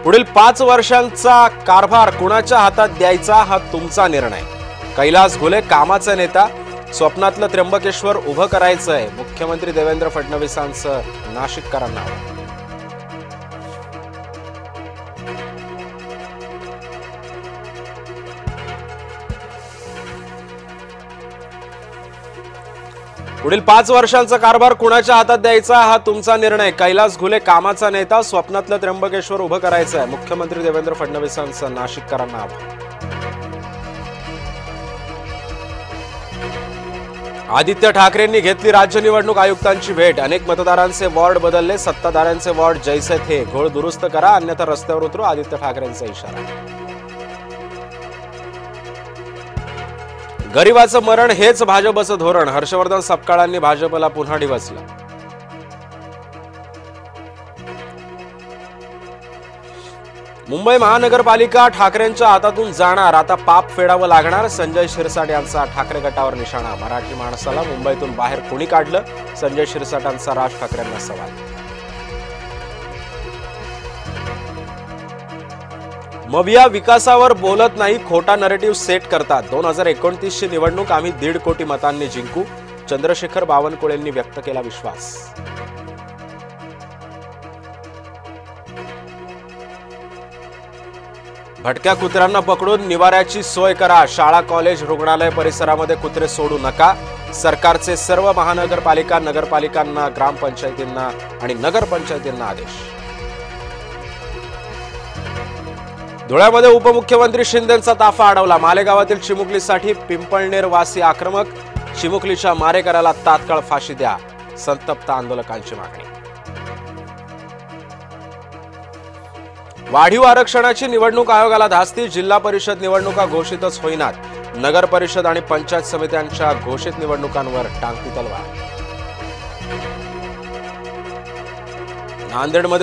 पुढील 5 वर्षांचा कारभार कुणाच्या हातात द्यायचा हा तुमचा निर्णय। कैलास घोले कामाचा नेता, स्वप्नातलं त्र्यंबकेश्वर उभं करायचंय, मुख्यमंत्री देवेंद्र फडणवीसांचं नाशिककरांना। पुढील 5 वर्षांचा कारभार कुणाच्या हातात द्यायचा हा तुमचा निर्णय। कैलास घोले कामाचा नेता, स्वप्नातलं त्र्यंबकेश्वर उभं करायचंय, मुख्यमंत्री देवेंद्र फडणवीसांचं नाशिककरांना आवाहन। आदित्य ठाकरेंनी घेतली राज्य निवडणूक आयुक्तांची भेट, अनेक मतदारांचे वॉर्ड बदलले, सत्ताधाऱ्यांचे वॉर्ड जैसे थे, घोळ दुरुस्त करा अन्यथा रस्त्यावर उतरू, आदित्य ठाकरेंचा इशारा। गरिबाचं मरण हेच भाजपचं धोरण, हर्षवर्धन सपकाळांनी भाजपला पुन्हा डिवचलं। मुंबई महानगरपालिका ठाकरेंच्या हातातून जाणार, आता पाप फेडावं लागणार, संजय शिरसाट यांचा ठाकरे गटावर निशाणा। मराठी माणसाला मुंबईतून बाहेर कोणी काढलं, संजय शिरसाटांचा राज ठाकरेंना सवाल। मविया विकासावर बोलत नाही, खोटा नरेटिव्ह सेट करतात। 2029 ची निवडणूक आम्ही 1.5 कोटी मतांनी जिंकू, चंद्रशेखर बावनकुळेंनी व्यक्त केला विश्वास। भटक्या कुत्र्यांना पकडून निवाऱ्याची सोय करा, शाळा कॉलेज रुग्णालय परिसरामध्ये कुत्रे सोडू नका, सरकारचे सर्व महानगरपालिका नगरपालिकांना ग्रामपंचायतींना आणि नगरपंचायतींना आदेश। धुळ्यामध्ये उपमुख्यमंत्री शिंदेंचा ताफा अडवला, मालेगावातील चिमुकलीसाठी पिंपळनेर वासी आक्रमक, चिमुकलीच्या मारेकऱ्याला तात्काळ फाशी द्या, संतप्त आंदोलकांची मागणी। वाढीव आरक्षणाची निवडणूक आयोगाला धास्ती, जिल्हा परिषद निवडणुका घोषितच होईनात, नगर परिषद आणि पंचायत समित्यांच्या घोषित निवडणुकांवर टांगती तलवार। नांदेडमध्ये